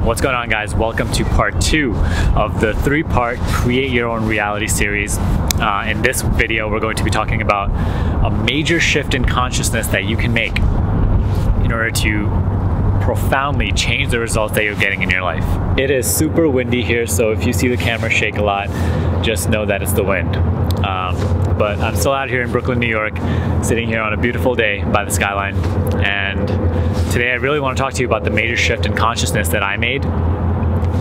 What's going on, guys? Welcome to part 2 of the 3-part Create Your Own Reality series. In this video, we're going to be talking about a major shift in consciousness that you can make in order to profoundly change the results that you're getting in your life. It is super windy here, so if you see the camera shake a lot, just know that it's the wind. But I'm still out here in Brooklyn, New York, sitting here on a beautiful day by the skyline. And today I really want to talk to you about the major shift in consciousness that I made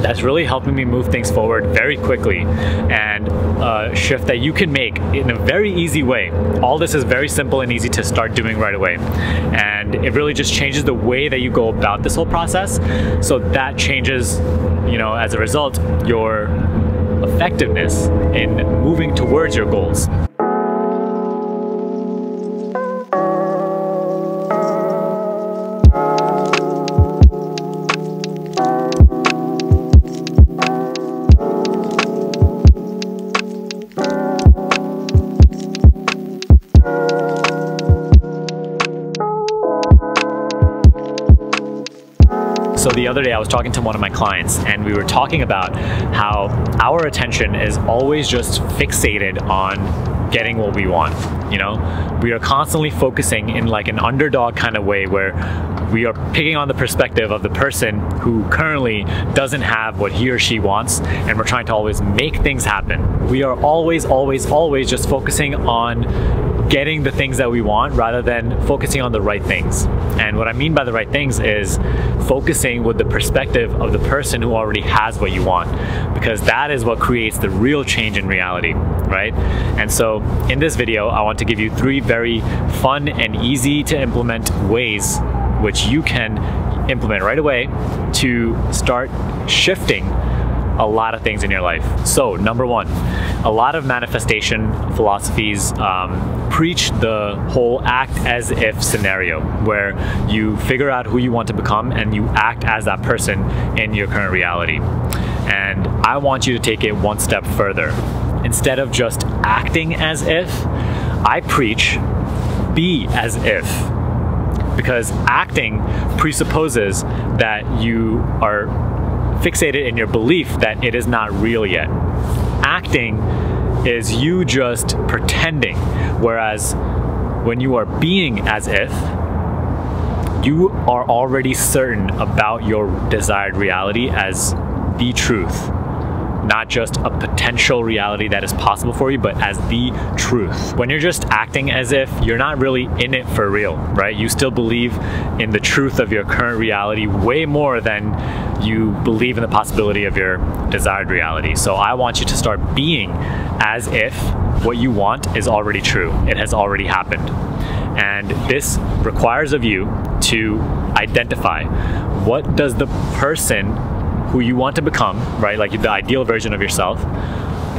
that's really helping me move things forward very quickly, and a shift that you can make in a very easy way. All this is very simple and easy to start doing right away. And it really just changes the way that you go about this whole process. So that changes, as a result, your effectiveness in moving towards your goals. So the other day I was talking to one of my clients, and we were talking about how our attention is always just fixated on getting what we want. We are constantly focusing in like an underdog kind of way, where we are picking on the perspective of the person who currently doesn't have what he or she wants, and we're trying to always make things happen. We are always just focusing on getting the things that we want rather than focusing on the right things. And what I mean by the right things is focusing with the perspective of the person who already has what you want, because that is what creates the real change in reality, right? And so in this video, I want to give you 3 very fun and easy to implement ways which you can implement right away to start shifting a lot of things in your life. So number 1, a lot of manifestation philosophies preach the whole act as if scenario, where you figure out who you want to become and you act as that person in your current reality. And I want you to take it one step further. Instead of just acting as if, I preach be as if. Because acting presupposes that you are fixated in your belief that it is not real yet. Acting is you just pretending, whereas when you are being as if, you are already certain about your desired reality as the truth. Not just a potential reality that is possible for you, but as the truth. When you're just acting as if, you're not really in it for real, right? You still believe in the truth of your current reality way more than you believe in the possibility of your desired reality. So I want you to start being as if what you want is already true. It has already happened. And this requires of you to identify, what does the person who you want to become, right? Like the ideal version of yourself.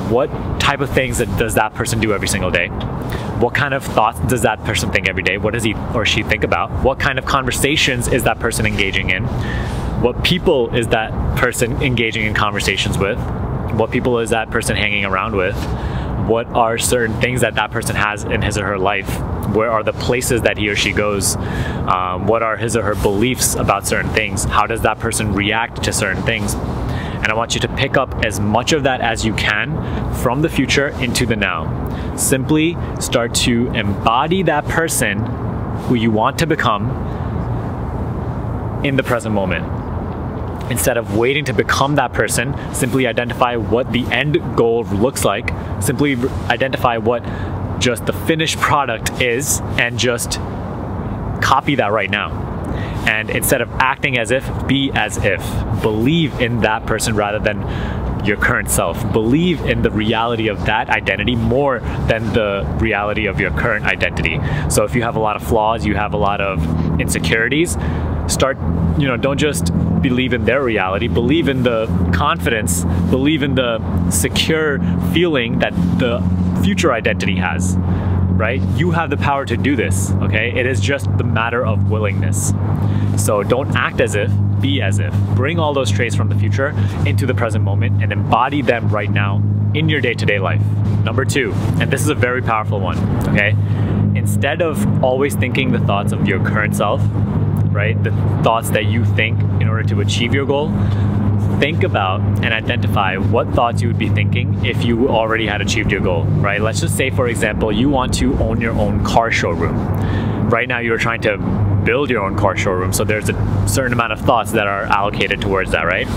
What type of things does that person do every single day? What kind of thoughts does that person think every day? What does he or she think about? What kind of conversations is that person engaging in? What people is that person engaging in conversations with? What people is that person hanging around with? What are certain things that that person has in his or her life? Where are the places that he or she goes? What are his or her beliefs about certain things? How does that person react to certain things? And I want you to pick up as much of that as you can from the future into the now. Simply start to embody that person who you want to become in the present moment. Instead of waiting to become that person, simply identify what the end goal looks like. Simply identify what just the finished product is and just copy that right now. And instead of acting as if, be as if. Believe in that person rather than your current self. Believe in the reality of that identity more than the reality of your current identity. So if you have a lot of flaws, you have a lot of insecurities, don't just believe in their reality, believe in the confidence, believe in the secure feeling that the future identity has, right? You have the power to do this, okay? It is just the matter of willingness. So don't act as if, be as if. Bring all those traits from the future into the present moment and embody them right now in your day-to-day life. Number 2, and this is a very powerful one, okay? Instead of always thinking the thoughts of your current self, right? The thoughts that you think in order to achieve your goal, think about and identify what thoughts you would be thinking if you already had achieved your goal, right? Let's just say, for example, you want to own your own car showroom. Right now you're trying to build your own car showroom, so there's a certain amount of thoughts that are allocated towards that, right?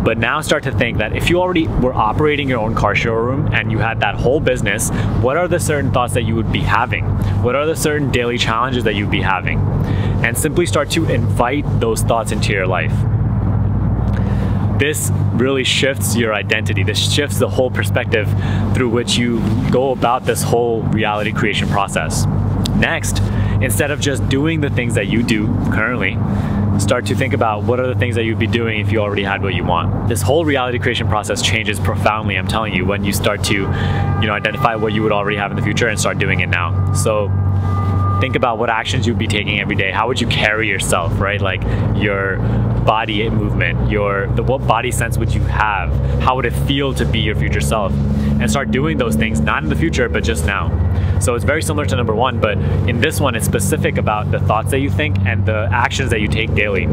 But now start to think that if you already were operating your own car showroom and you had that whole business, what are the certain thoughts that you would be having? What are the certain daily challenges that you'd be having? And simply start to invite those thoughts into your life. This really shifts your identity. This shifts the whole perspective through which you go about this whole reality creation process. Next, instead of just doing the things that you do currently, start to think about what are the things that you'd be doing if you already had what you want. This whole reality creation process changes profoundly, I'm telling you, when you start to, identify what you would already have in the future and start doing it now. So think about what actions you'd be taking every day. How would you carry yourself, right? Like your body movement, what body sense would you have? How would it feel to be your future self? And start doing those things, not in the future, but just now. So it's very similar to number one, but in this one, it's specific about the thoughts that you think and the actions that you take daily.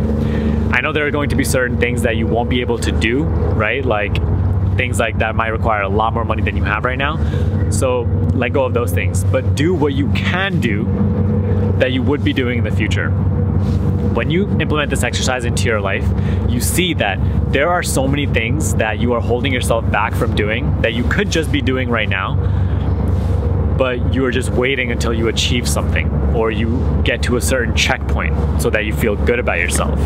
I know there are going to be certain things that you won't be able to do, right? Like things like that might require a lot more money than you have right now. So let go of those things, but do what you can do that you would be doing in the future. When you implement this exercise into your life, you see that there are so many things that you are holding yourself back from doing that you could just be doing right now, but you are just waiting until you achieve something or you get to a certain checkpoint so that you feel good about yourself.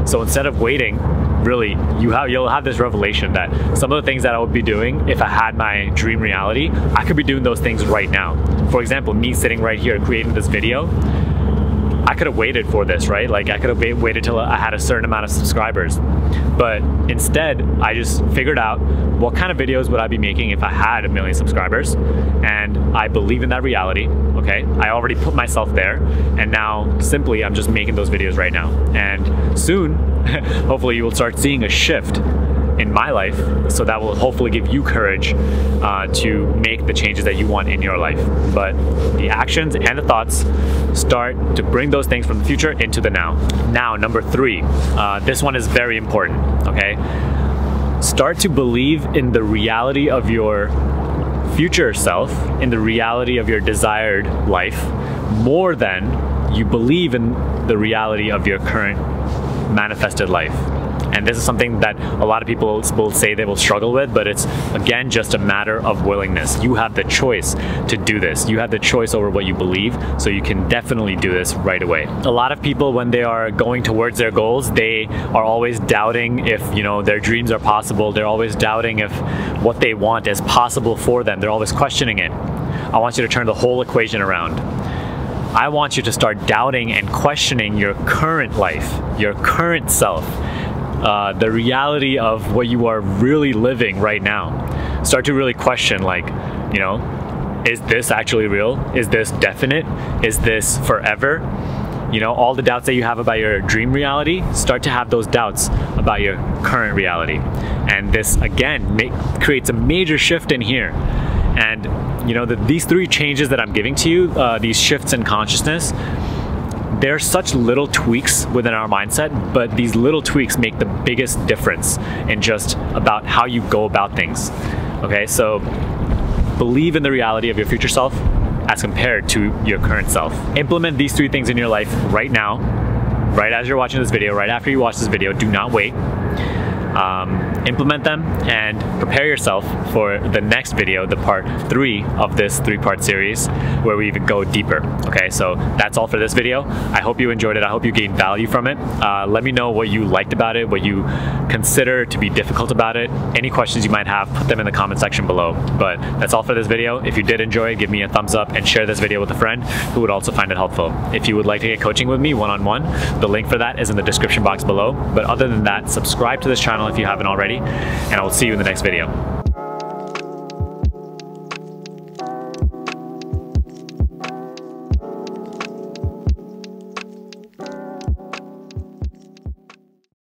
So instead of waiting, really, you'll have this revelation that some of the things that I would be doing if I had my dream reality, I could be doing those things right now. For example, me sitting right here creating this video, I could have waited for this, right? Like I could have waited till I had a certain amount of subscribers. But instead, I just figured out what kind of videos would I be making if I had 1 million subscribers. And I believe in that reality, okay? I already put myself there. And now simply I'm just making those videos right now. And soon, hopefully you will start seeing a shift in my life, so that will hopefully give you courage to make the changes that you want in your life. But the actions and the thoughts start to bring those things from the future into the now. Now, number 3, this one is very important, okay? Start to believe in the reality of your future self, in the reality of your desired life, more than you believe in the reality of your current manifested life. And this is something that a lot of people will say they will struggle with, but it's, again, just a matter of willingness. You have the choice to do this. You have the choice over what you believe, so you can definitely do this right away. A lot of people, when they are going towards their goals, they are always doubting if, their dreams are possible. They're always doubting if what they want is possible for them. They're always questioning it. I want you to turn the whole equation around. I want you to start doubting and questioning your current life, your current self. The reality of what you are really living right now. Start to really question, like, is this actually real? Is this definite? Is this forever? All the doubts that you have about your dream reality, start to have those doubts about your current reality. And this, again, creates a major shift in here. And, these 3 changes that I'm giving to you, these shifts in consciousness, they're such little tweaks within our mindset, but these little tweaks make the biggest difference in just about how you go about things. Okay, so believe in the reality of your future self as compared to your current self. Implement these 3 things in your life right now, right as you're watching this video, right after you watch this video. Do not wait. Implement them and prepare yourself for the next video, the part 3 of this 3-part series, where we even go deeper. Okay, so that's all for this video. I hope you enjoyed it. I hope you gained value from it. Let me know what you liked about it, what you consider to be difficult about it. Any questions you might have, put them in the comment section below. But that's all for this video. If you did enjoy it, give me a thumbs up and share this video with a friend who would also find it helpful. If you would like to get coaching with me one-on-one, the link for that is in the description box below. But other than that, subscribe to this channel if you haven't already, and I will see you in the next video.